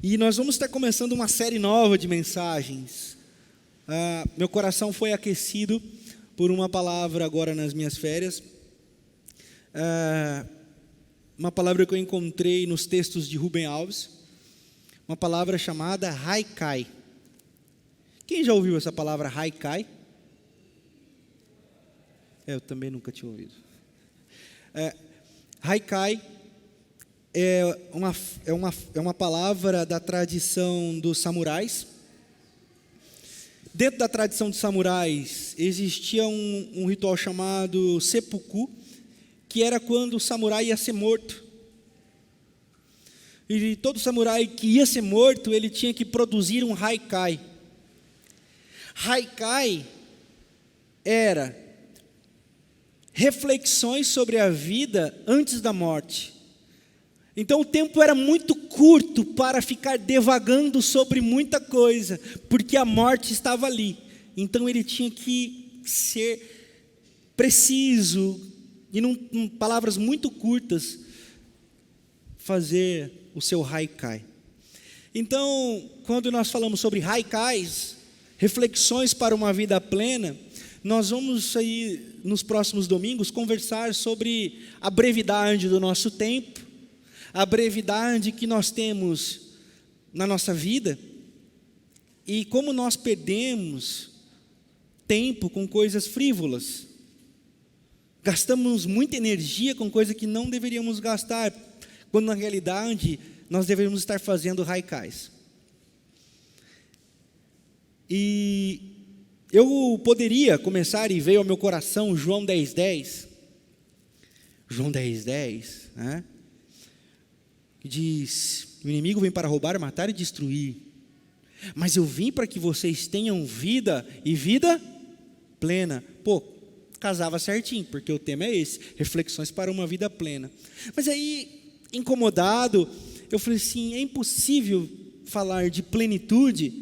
E nós vamos estar começando uma série nova de mensagens. Meu coração foi aquecido por uma palavra agora nas minhas férias. Uma palavra que eu encontrei nos textos de Rubem Alves. Uma palavra chamada Haikai. Quem já ouviu essa palavra Haikai? Eu também nunca tinha ouvido. Haikai é uma palavra da tradição dos samurais. Dentro da tradição dos samurais existia um ritual chamado seppuku, que era quando o samurai ia ser morto. E todo samurai que ia ser morto, ele tinha que produzir um haikai. Haikai era reflexões sobre a vida antes da morte. Então o tempo era muito curto para ficar divagando sobre muita coisa, porque a morte estava ali. Então ele tinha que ser preciso, e em palavras muito curtas, fazer o seu haikai. Então, quando nós falamos sobre haikais, reflexões para uma vida plena, nós vamos aí, nos próximos domingos, conversar sobre a brevidade do nosso tempo, a brevidade que nós temos na nossa vida e como nós perdemos tempo com coisas frívolas. Gastamos muita energia com coisa que não deveríamos gastar, quando na realidade nós deveríamos estar fazendo haikais. E eu poderia começar, e veio ao meu coração João 10:10. João 10:10, né? Que diz: o inimigo vem para roubar, matar e destruir, mas eu vim para que vocês tenham vida e vida plena. Pô, casava certinho, porque o tema é esse, reflexões para uma vida plena. Mas aí, incomodado, eu falei assim, é impossível falar de plenitude,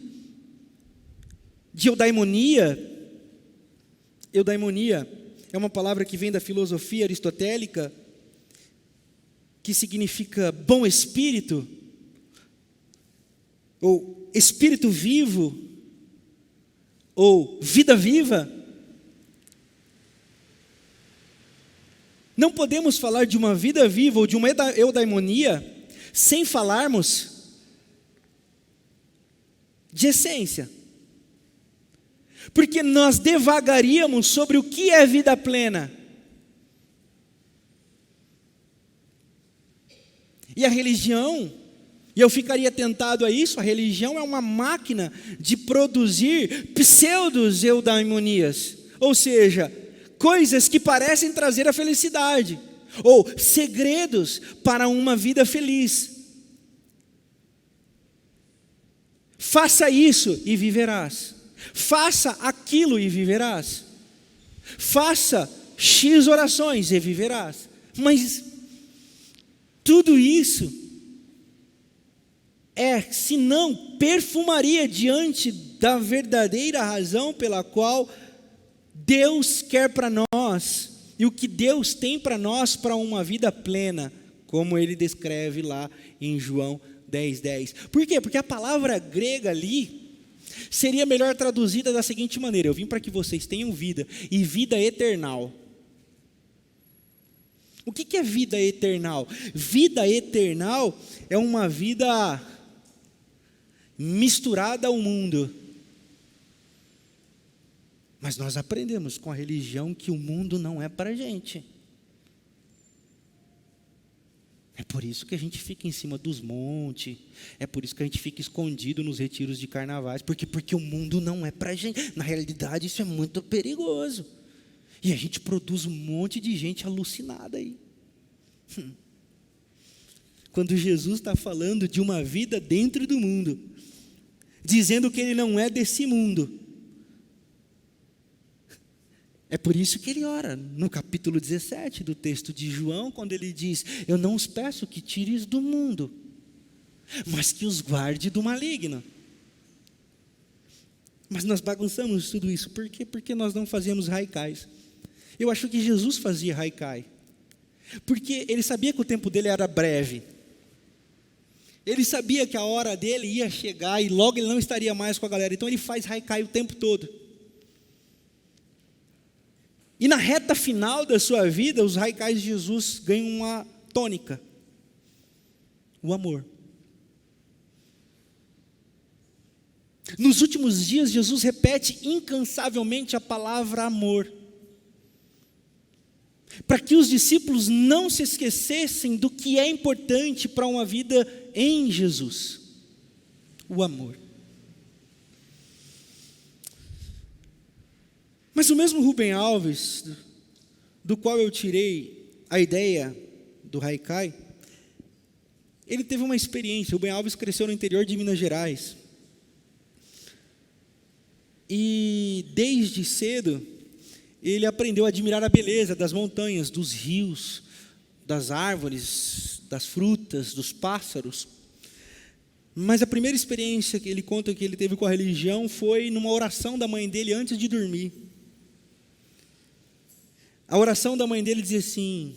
de eudaimonia. Eudaimonia é uma palavra que vem da filosofia aristotélica, que significa bom espírito, ou espírito vivo, ou vida viva. Não podemos falar de uma vida viva ou de uma eudaimonia sem falarmos de essência. Porque nós devagaríamos sobre o que é vida plena. E a religião, e eu ficaria tentado a isso, a religião é uma máquina de produzir pseudo-eudaimonias, ou seja, coisas que parecem trazer a felicidade, ou segredos para uma vida feliz. Faça isso e viverás. Faça aquilo e viverás. Faça X orações e viverás. Mas tudo isso é, se não perfumaria diante da verdadeira razão pela qual Deus quer para nós, e o que Deus tem para nós para uma vida plena, como Ele descreve lá em João 10:10. Por quê? Porque a palavra grega ali seria melhor traduzida da seguinte maneira: eu vim para que vocês tenham vida, e vida eternal. O que é vida eternal? Vida eternal é uma vida misturada ao mundo. Mas nós aprendemos com a religião que o mundo não é para a gente. É por isso que a gente fica em cima dos montes, é por isso que a gente fica escondido nos retiros de carnavais, porque o mundo não é para a gente. Na realidade, isso é muito perigoso. E a gente produz um monte de gente alucinada aí. Quando Jesus está falando de uma vida dentro do mundo, dizendo que Ele não é desse mundo, é por isso que Ele ora, no capítulo 17 do texto de João, quando Ele diz: eu não os peço que tires do mundo, mas que os guarde do maligno. Mas nós bagunçamos tudo isso, por quê? Porque nós não fazemos haikais. Eu acho que Jesus fazia haikai, porque Ele sabia que o tempo dele era breve. Ele sabia que a hora dele ia chegar e logo ele não estaria mais com a galera. Então ele faz haikai o tempo todo. E na reta final da sua vida, os haikais de Jesus ganham uma tônica: o amor. Nos últimos dias, Jesus repete incansavelmente a palavra amor, para que os discípulos não se esquecessem do que é importante para uma vida em Jesus: o amor. Mas o mesmo Rubem Alves, do qual eu tirei a ideia do haikai, ele teve uma experiência. Rubem Alves cresceu no interior de Minas Gerais. E desde cedo, ele aprendeu a admirar a beleza das montanhas, dos rios, das árvores, das frutas, dos pássaros. Mas a primeira experiência que ele conta que ele teve com a religião foi numa oração da mãe dele antes de dormir. A oração da mãe dele dizia assim: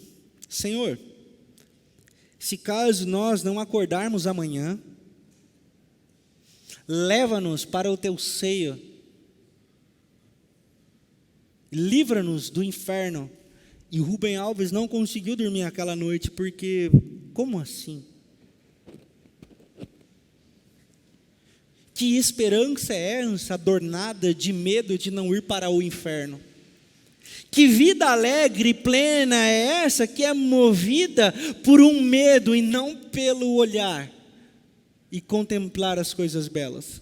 Senhor, se caso nós não acordarmos amanhã, leva-nos para o teu seio, livra-nos do inferno. E Rubem Alves não conseguiu dormir aquela noite, porque, como assim? Que esperança é essa adornada de medo de não ir para o inferno? Que vida alegre e plena é essa que é movida por um medo e não pelo olhar e contemplar as coisas belas?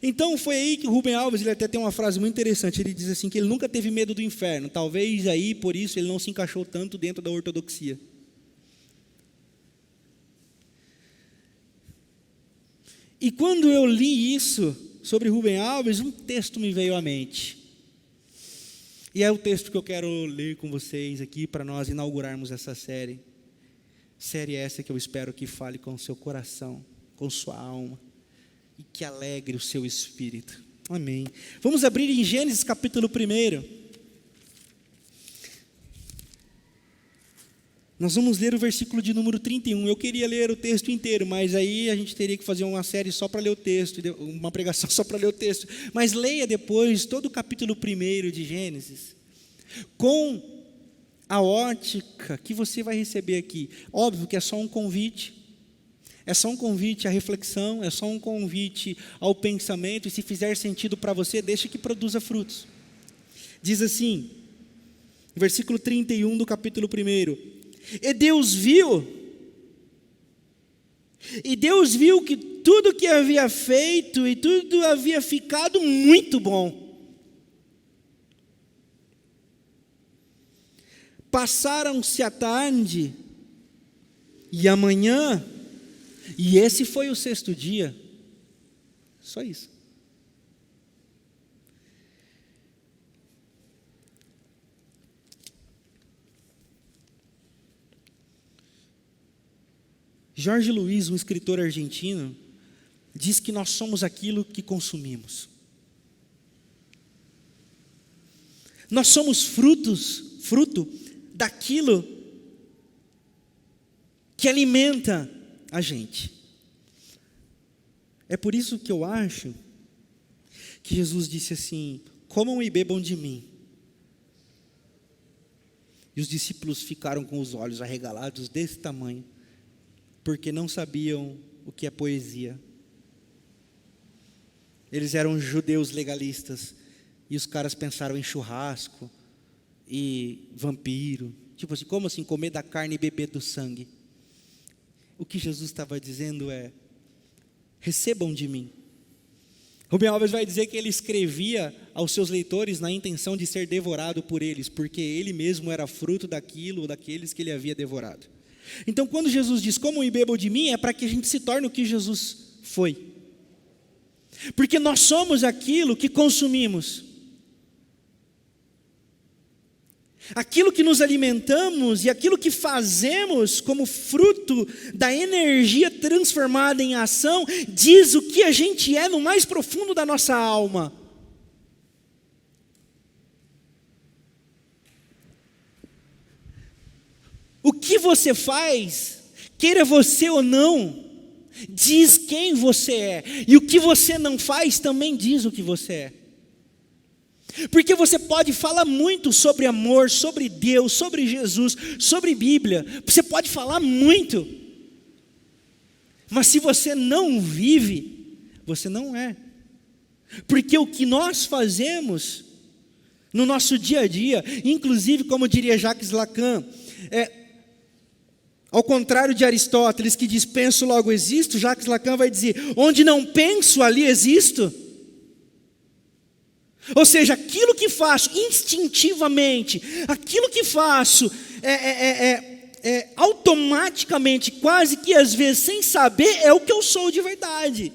Então foi aí que o Rubem Alves, ele até tem uma frase muito interessante. Ele diz assim que ele nunca teve medo do inferno. Talvez aí por isso ele não se encaixou tanto dentro da ortodoxia. E quando eu li isso sobre Rubem Alves, um texto me veio à mente. E é o texto que eu quero ler com vocês aqui para nós inaugurarmos essa série. Série essa que eu espero que fale com o seu coração, com sua alma, e que alegre o seu espírito. Amém. Vamos abrir em Gênesis capítulo 1. Nós vamos ler o versículo de número 31. Eu queria ler o texto inteiro, mas aí a gente teria que fazer uma série só para ler o texto, uma pregação só para ler o texto. Mas leia depois todo o capítulo 1 de Gênesis, com a ótica que você vai receber aqui. Óbvio que é só um convite. É só um convite à reflexão, é só um convite ao pensamento, e se fizer sentido para você, deixa que produza frutos. Diz assim, versículo 31 do capítulo 1: E Deus viu que tudo que havia feito e tudo havia ficado muito bom. Passaram-se a tarde e a manhã, e esse foi o 6º dia. Só isso. Jorge Luiz, um escritor argentino, diz que nós somos aquilo que consumimos. Nós somos fruto daquilo que alimenta a gente. É por isso que eu acho que Jesus disse assim: comam e bebam de mim. E os discípulos ficaram com os olhos arregalados desse tamanho, porque não sabiam o que é poesia. Eles eram judeus legalistas, e os caras pensaram em churrasco e vampiro. Tipo assim, como assim comer da carne e beber do sangue? O que Jesus estava dizendo é: recebam de mim. Rubem Alves vai dizer que ele escrevia aos seus leitores na intenção de ser devorado por eles, porque ele mesmo era fruto daquilo ou daqueles que ele havia devorado. Então, quando Jesus diz: comam e bebam de mim, é para que a gente se torne o que Jesus foi. Porque nós somos aquilo que consumimos. Aquilo que nos alimentamos e aquilo que fazemos como fruto da energia transformada em ação, diz o que a gente é no mais profundo da nossa alma. O que você faz queira você ou não, diz quem você é, e o que você não faz também diz o que você é. Porque você pode falar muito sobre amor, sobre Deus, sobre Jesus, sobre Bíblia, você pode falar muito, mas se você não vive, você não é. Porque o que nós fazemos no nosso dia a dia, inclusive, como diria Jacques Lacan, ao contrário de Aristóteles, que diz penso logo existo, Jacques Lacan vai dizer, onde não penso, ali existo. Ou seja, aquilo que faço instintivamente, aquilo que faço automaticamente, quase que às vezes sem saber, é o que eu sou de verdade.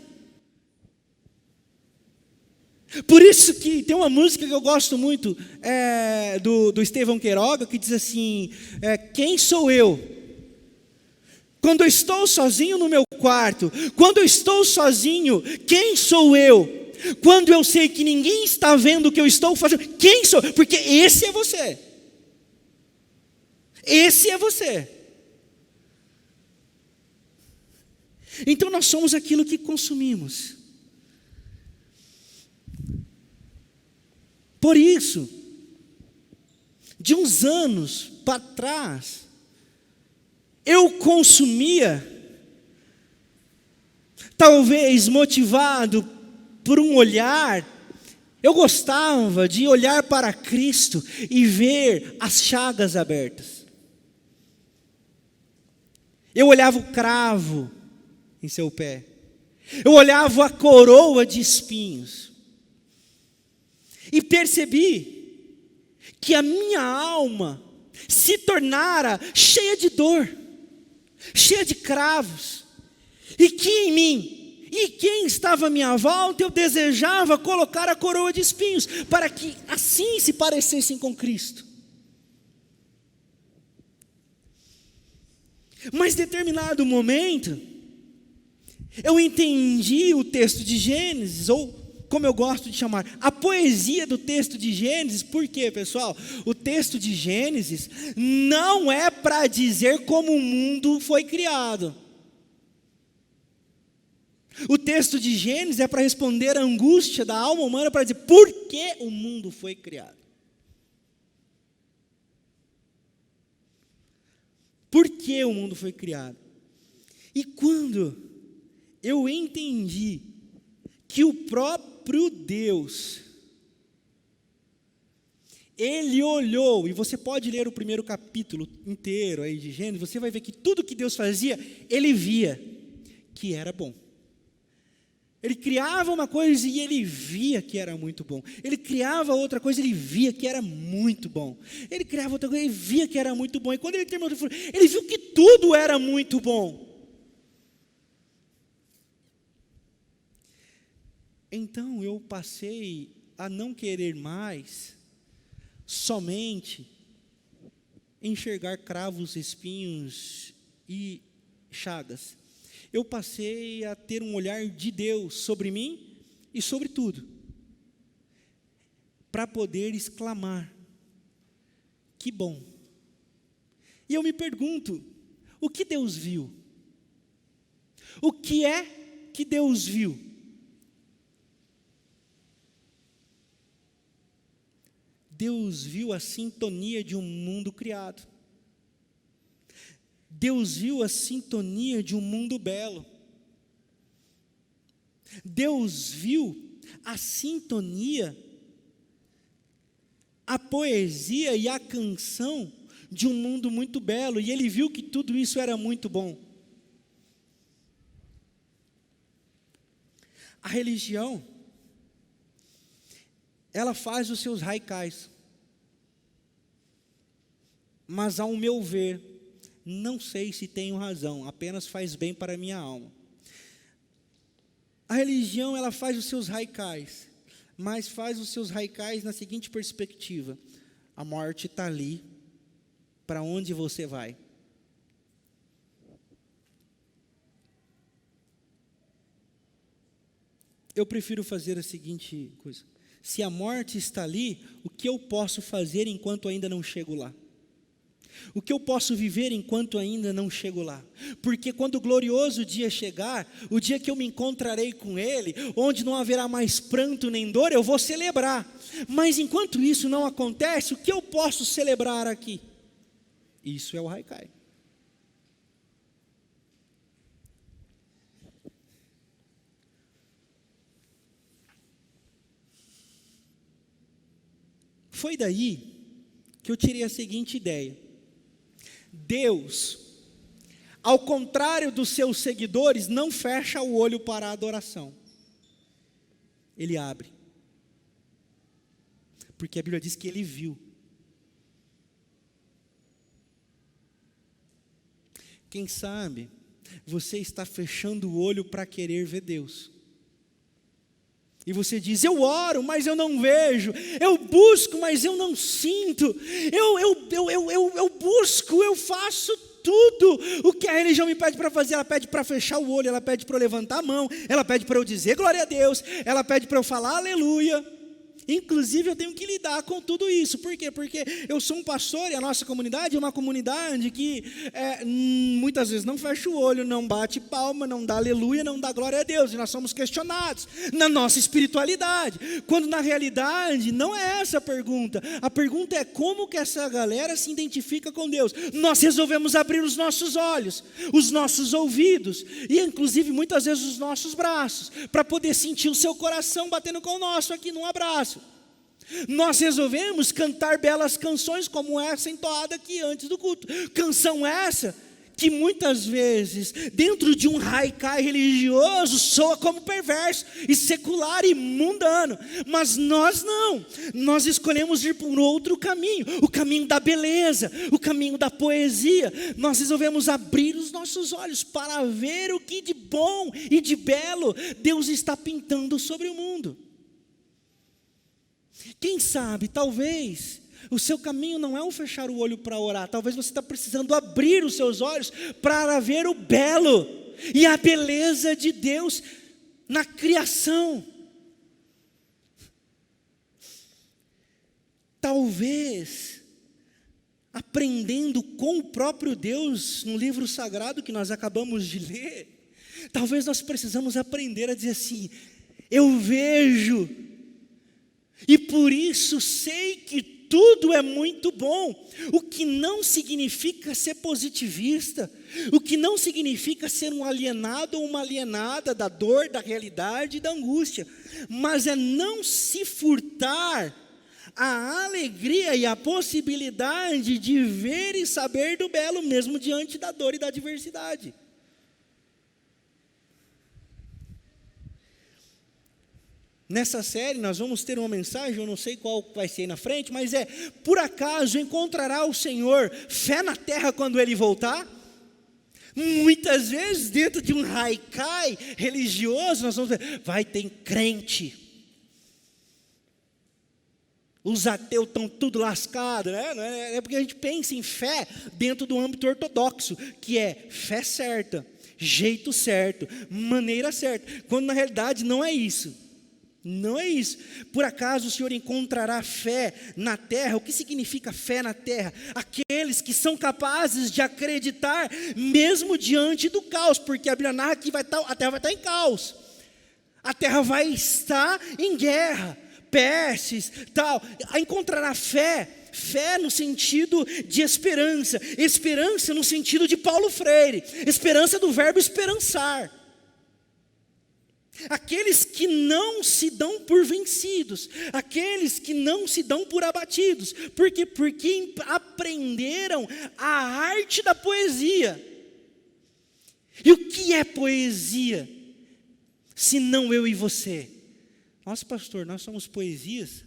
Por isso que tem uma música que eu gosto muito, do Estevão Queiroga, que diz assim, quem sou eu? Quando eu estou sozinho no meu quarto, quando eu estou sozinho, quem sou eu? Quando eu sei que ninguém está vendo o que eu estou fazendo, quem sou? Porque esse é você. Esse é você. Então nós somos aquilo que consumimos. Por isso, de uns anos para trás, eu consumia, talvez motivado por um olhar, eu gostava de olhar para Cristo e ver as chagas abertas. Eu olhava o cravo em seu pé, eu olhava a coroa de espinhos, e percebi que a minha alma se tornara cheia de dor, cheia de cravos, e que em mim, e quem estava à minha volta, eu desejava colocar a coroa de espinhos, para que assim se parecessem com Cristo. Mas em determinado momento, eu entendi o texto de Gênesis, ou como eu gosto de chamar, a poesia do texto de Gênesis. Por quê, pessoal? O texto de Gênesis não é para dizer como o mundo foi criado. O texto de Gênesis é para responder a angústia da alma humana, para dizer por que o mundo foi criado. Por que o mundo foi criado? E quando eu entendi que o próprio Deus, Ele olhou, e você pode ler o primeiro capítulo inteiro aí de Gênesis, você vai ver que tudo que Deus fazia, Ele via que era bom. Ele criava uma coisa e Ele via que era muito bom. Ele criava outra coisa e Ele via que era muito bom. Ele criava outra coisa e Ele via que era muito bom. E quando Ele terminou, Ele viu que tudo era muito bom. Então eu passei a não querer mais somente enxergar cravos, espinhos e chagas. Eu passei a ter um olhar de Deus sobre mim e sobre tudo, para poder exclamar, que bom. E eu me pergunto, o que Deus viu? O que é que Deus viu? Deus viu a sintonia de um mundo criado. Deus viu a sintonia de um mundo belo. Deus viu a sintonia, a poesia e a canção de um mundo muito belo. E Ele viu que tudo isso era muito bom. A religião, ela faz os seus haikais. Mas ao meu ver, não sei se tenho razão, apenas faz bem para a minha alma. A religião, ela faz os seus haikais, mas faz os seus haikais na seguinte perspectiva: a morte está ali, para onde você vai? Eu prefiro fazer a seguinte coisa: se a morte está ali, o que eu posso fazer enquanto ainda não chego lá? O que eu posso viver enquanto ainda não chego lá? Porque quando o glorioso dia chegar, o dia que eu me encontrarei com Ele, onde não haverá mais pranto nem dor, eu vou celebrar. Mas enquanto isso não acontece, o que eu posso celebrar aqui? Isso é o Haikai. Foi daí que eu tirei a seguinte ideia: Deus, ao contrário dos seus seguidores, não fecha o olho para a adoração, Ele abre, porque a Bíblia diz que Ele viu. Quem sabe você está fechando o olho para querer ver Deus. E você diz: eu oro, mas eu não vejo. Eu busco, mas eu não sinto. Eu busco, eu faço tudo o que a religião me pede para fazer. Ela pede para fechar o olho, ela pede para eu levantar a mão, ela pede para eu dizer glória a Deus, ela pede para eu falar aleluia. Inclusive eu tenho que lidar com tudo isso. Por quê? Porque eu sou um pastor e a nossa comunidade é uma comunidade que muitas vezes não fecha o olho, não bate palma, não dá aleluia, não dá glória a Deus. E nós somos questionados na nossa espiritualidade, quando na realidade não é essa a pergunta. A pergunta é como que essa galera se identifica com Deus. Nós resolvemos abrir os nossos olhos, os nossos ouvidos e inclusive muitas vezes os nossos braços, para poder sentir o seu coração batendo com o nosso aqui num abraço. Nós resolvemos cantar belas canções como essa entoada aqui antes do culto. Canção essa que muitas vezes, dentro de um haikai religioso, soa como perverso e secular e mundano. Mas nós não. Nós escolhemos ir por um outro caminho, o caminho da beleza, o caminho da poesia. Nós resolvemos abrir os nossos olhos para ver o que de bom e de belo Deus está pintando sobre o mundo. Quem sabe, talvez, o seu caminho não é um fechar o olho para orar. Talvez você está precisando abrir os seus olhos para ver o belo e a beleza de Deus na criação. Talvez, aprendendo com o próprio Deus, no livro sagrado que nós acabamos de ler, talvez nós precisamos aprender a dizer assim: eu vejo, e por isso sei que tudo é muito bom, o que não significa ser positivista, o que não significa ser um alienado ou uma alienada da dor, da realidade e da angústia, mas é não se furtar a alegria e a possibilidade de ver e saber do belo, mesmo diante da dor e da adversidade. Nessa série nós vamos ter uma mensagem, eu não sei qual vai ser aí na frente, mas por acaso encontrará o Senhor fé na terra quando Ele voltar? Muitas vezes dentro de um haikai religioso nós vamos ver, vai ter crente, os ateus estão tudo lascados, né? É porque a gente pensa em fé dentro do âmbito ortodoxo, que é fé certa, jeito certo, maneira certa, quando na realidade não é isso. Não é isso. Por acaso o Senhor encontrará fé na terra? O que significa fé na terra? Aqueles que são capazes de acreditar mesmo diante do caos, porque a Bíblia narra que a terra vai estar em caos, a terra vai estar em guerra, pestes, tal. Encontrará fé no sentido de esperança, esperança no sentido de Paulo Freire, esperança do verbo esperançar. Aqueles que não se dão por vencidos, aqueles que não se dão por abatidos. Por quê? Porque aprenderam a arte da poesia. E o que é poesia? Se não eu e você? Nossa, pastor, nós somos poesias?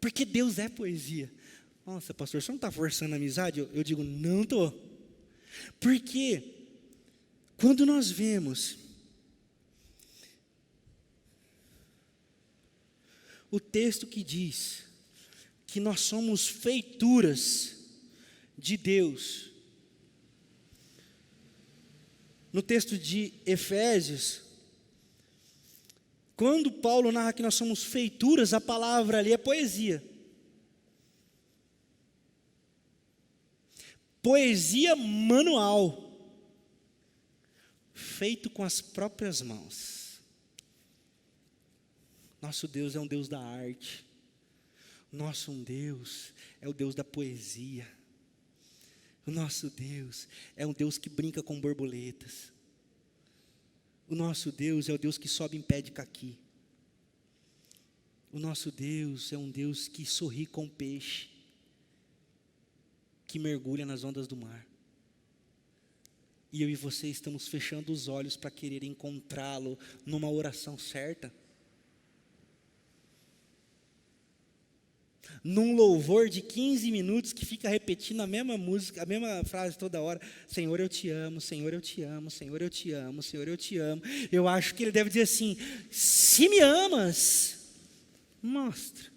Porque Deus é poesia. Nossa, pastor, você não está forçando a amizade? Eu digo, não estou. Porque quando nós vemos o texto que diz que nós somos feituras de Deus, no texto de Efésios, quando Paulo narra que nós somos feituras, a palavra ali é poesia. poesia manual, feito com as próprias mãos. Nosso Deus é um Deus da arte. Nosso Deus é o Deus da poesia. O nosso Deus é um Deus que brinca com borboletas. O nosso Deus é o Deus que sobe em pé de caqui. O nosso Deus é um Deus que sorri com peixe, que mergulha nas ondas do mar. E eu e você estamos fechando os olhos para querer encontrá-lo numa oração certa, num louvor de 15 minutos que fica repetindo a mesma música, a mesma frase toda hora: Senhor, eu te amo, Senhor, eu te amo, Senhor, eu te amo, Senhor, eu te amo. Eu acho que ele deve dizer assim: se me amas, mostra.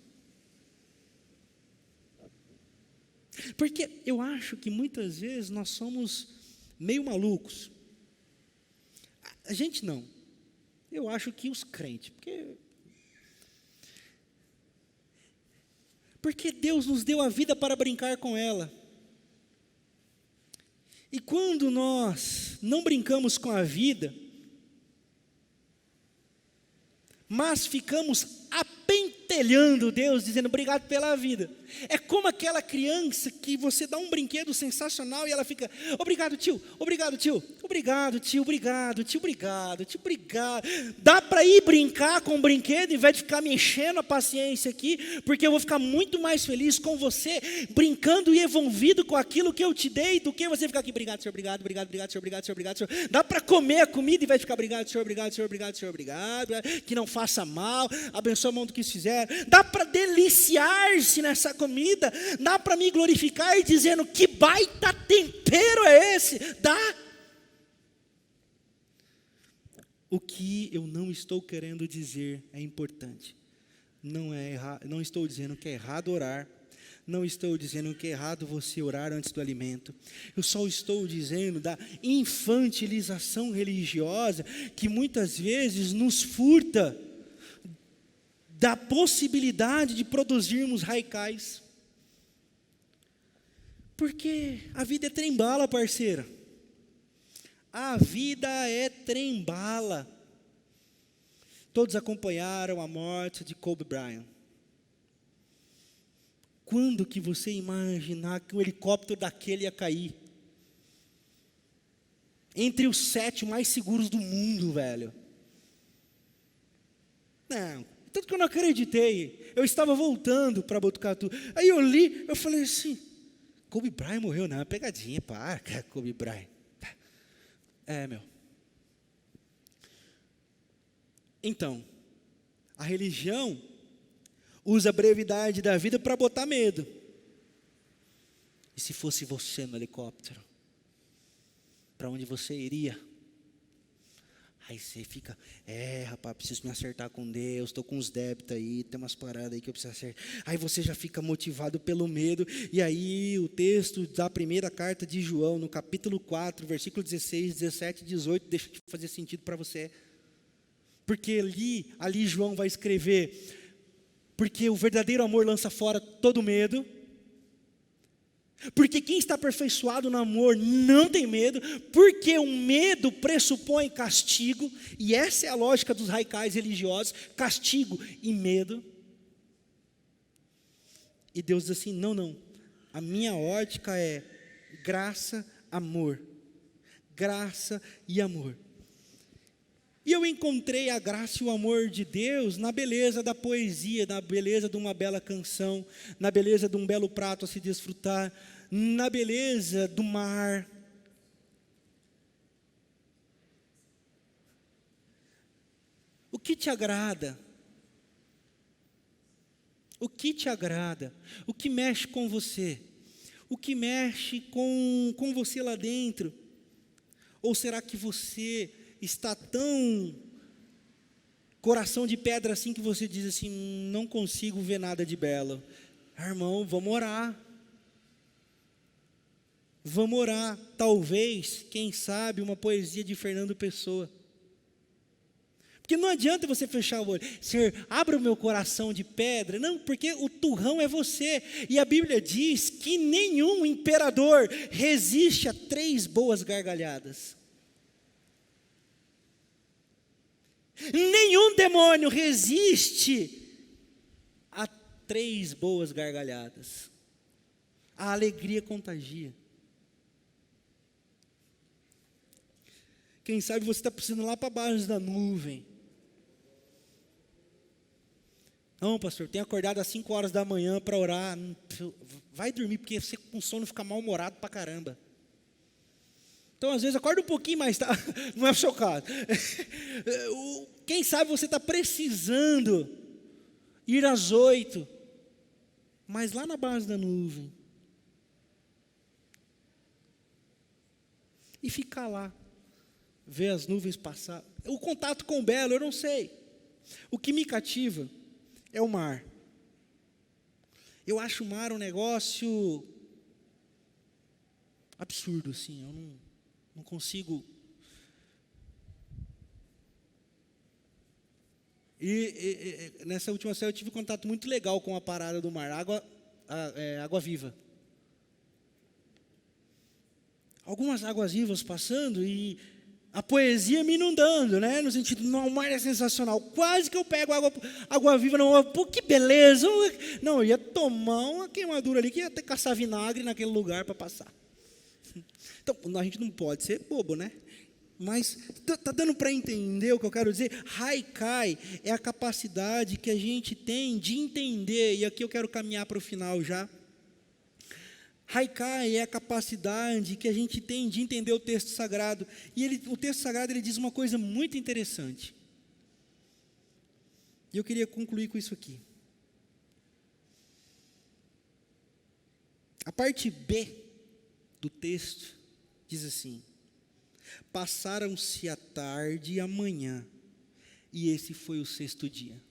Porque eu acho que muitas vezes nós somos meio malucos. A gente não. Eu acho que os crentes, porque Deus nos deu a vida para brincar com ela. E quando nós não brincamos com a vida, mas ficamos apentelhando Deus, dizendo obrigado pela vida. É como aquela criança que você dá um brinquedo sensacional e ela fica: obrigado tio, obrigado tio, obrigado tio, obrigado tio, obrigado tio, obrigado. Dá para ir brincar com o brinquedo, em vez de ficar me enchendo a paciência aqui, porque eu vou ficar muito mais feliz com você, brincando e envolvido com aquilo que eu te dei, do que você ficar aqui: obrigado senhor, obrigado, obrigado, obrigado senhor, obrigado senhor, obrigado senhor. Dá para comer a comida, em vez de ficar obrigado senhor, obrigado senhor, obrigado senhor, obrigado, que não faça mal, abençoa a mão do que fizer. Dá para deliciar-se nessa comida, dá para me glorificar e dizendo: que baita tempero é esse? Dá. O que eu não estou querendo dizer é importante. Não estou dizendo que é errado orar. Não estou dizendo que é errado você orar antes do alimento. Eu só estou dizendo da infantilização religiosa que muitas vezes nos furta da possibilidade de produzirmos raicais. Porque a vida é trem-bala, parceira. A vida é trem-bala. Todos acompanharam a morte de Kobe Bryant. Quando que você imaginar que um helicóptero daquele ia cair? Entre os 7 mais seguros do mundo, velho. Não, tanto que eu não acreditei. Eu estava voltando para Botucatu. Aí eu li, eu falei assim: Kobe Bryant morreu, não, é pegadinha, para, Kobe Bryant. Meu. Então, a religião usa a brevidade da vida para botar medo. E se fosse você no helicóptero, para onde você iria? Aí você fica: rapaz, preciso me acertar com Deus, estou com uns débitos aí, tem umas paradas aí que eu preciso acertar. Aí você já fica motivado pelo medo, e aí o texto da primeira carta de João, no capítulo 4, versículo 16, 17 e 18, deixa de fazer sentido para você. Porque ali João vai escrever: porque o verdadeiro amor lança fora todo medo. Porque quem está aperfeiçoado no amor não tem medo, porque o medo pressupõe castigo, e essa é a lógica dos radicais religiosos: castigo e medo. E Deus diz assim: não, a minha ótica é graça, amor, graça e amor. E eu encontrei a graça e o amor de Deus na beleza da poesia, na beleza de uma bela canção, na beleza de um belo prato a se desfrutar, na beleza do mar. O que te agrada? O que te agrada? O que mexe com você? O que mexe com você lá dentro? Ou será que você está tão coração de pedra assim que você diz assim: não consigo ver nada de belo? Irmão, vamos orar. Vamos orar. Talvez, quem sabe, uma poesia de Fernando Pessoa. Porque não adianta você fechar o olho, Senhor, abra o meu coração de pedra. Não, porque o turrão é você. E a Bíblia diz que nenhum imperador resiste a 3 boas gargalhadas. Nenhum demônio resiste a 3 boas gargalhadas. A alegria contagia. Quem sabe você está precisando ir lá para baixo da nuvem. Não, pastor, tenho acordado às 5 horas da manhã para orar. Vai dormir, porque você com sono fica mal-humorado para caramba. Então, às vezes, acorda um pouquinho mais tarde. Não é o seu caso. Quem sabe você está precisando ir às 8, mas lá na base da nuvem. E ficar lá, ver as nuvens passar. O contato com o belo, eu não sei. O que me cativa é o mar. Eu acho o mar um negócio absurdo, assim. Eu não consigo. E nessa última série eu tive contato muito legal com a parada do mar, água viva. Algumas águas vivas passando e a poesia me inundando, né? No sentido, não, o mar é sensacional. Quase que eu pego água viva, não, pô, que beleza. Não, eu ia tomar uma queimadura ali, que ia ter que caçar vinagre naquele lugar para passar. Então, a gente não pode ser bobo, né? Mas está dando para entender o que eu quero dizer? Haikai é a capacidade que a gente tem de entender, e aqui eu quero caminhar para o final já. Haikai é a capacidade que a gente tem de entender o texto sagrado. E o texto sagrado ele diz uma coisa muito interessante. E eu queria concluir com isso aqui. A parte B do texto diz assim: passaram-se a tarde e a manhã, e esse foi o 6º dia.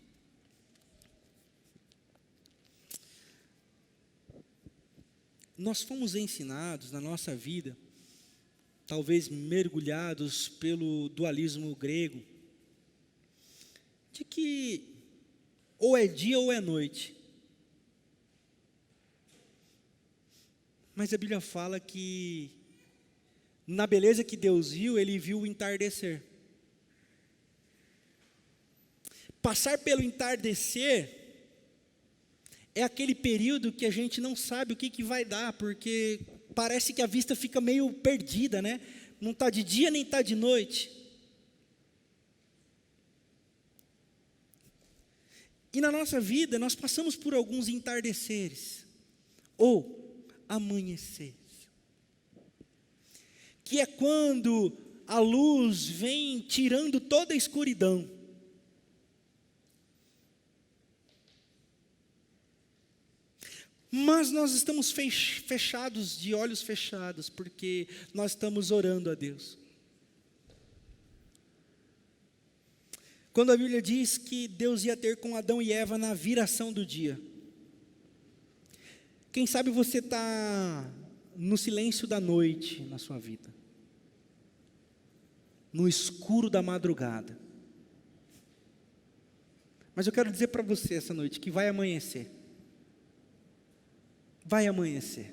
Nós fomos ensinados na nossa vida, talvez mergulhados pelo dualismo grego, de que ou é dia ou é noite. Mas a Bíblia fala que na beleza que Deus viu, Ele viu o entardecer. Passar pelo entardecer é aquele período que a gente não sabe o que vai dar, porque parece que a vista fica meio perdida, né? Não está de dia nem está de noite. E na nossa vida, nós passamos por alguns entardeceres, ou amanheceres, que é quando a luz vem tirando toda a escuridão. Mas nós estamos fechados, de olhos fechados, porque nós estamos orando a Deus. Quando a Bíblia diz que Deus ia ter com Adão e Eva na viração do dia. Quem sabe você está no silêncio da noite na sua vida, no escuro da madrugada. Mas eu quero dizer para você essa noite que vai amanhecer. Vai amanhecer.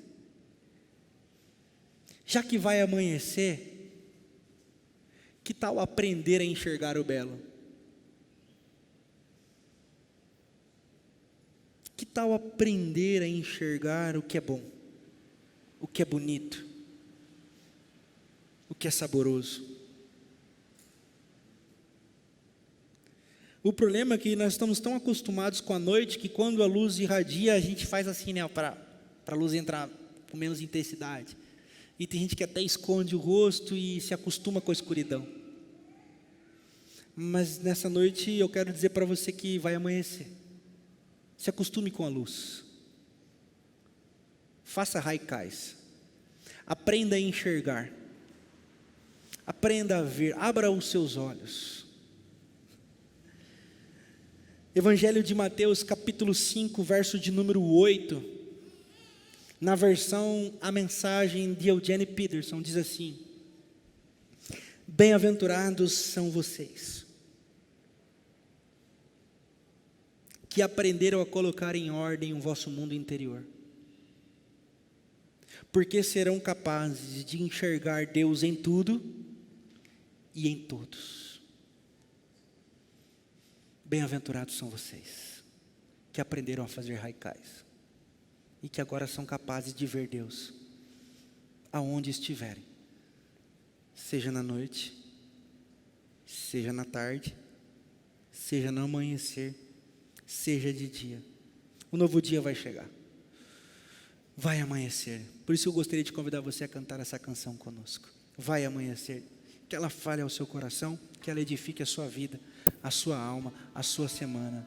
Já que vai amanhecer, que tal aprender a enxergar o belo? Que tal aprender a enxergar o que é bom, o que é bonito, o que é saboroso? O problema é que nós estamos tão acostumados com a noite que quando a luz irradia, a gente faz assim, né, para a luz entrar com menos intensidade. E tem gente que até esconde o rosto e se acostuma com a escuridão. Mas nessa noite eu quero dizer para você que vai amanhecer. Se acostume com a luz. Faça haikais. Aprenda a enxergar. Aprenda a ver. Abra os seus olhos. Evangelho de Mateus, capítulo 5, verso de número 8. Na versão, a mensagem de Eugene Peterson diz assim: bem-aventurados são vocês, que aprenderam a colocar em ordem o vosso mundo interior, porque serão capazes de enxergar Deus em tudo e em todos. Bem-aventurados são vocês, que aprenderam a fazer haikais, e que agora são capazes de ver Deus, aonde estiverem, seja na noite, seja na tarde, seja no amanhecer, seja de dia. O novo dia vai chegar, vai amanhecer. Por isso eu gostaria de convidar você a cantar essa canção conosco. Vai amanhecer. Que ela fale ao seu coração, que ela edifique a sua vida, a sua alma, a sua semana.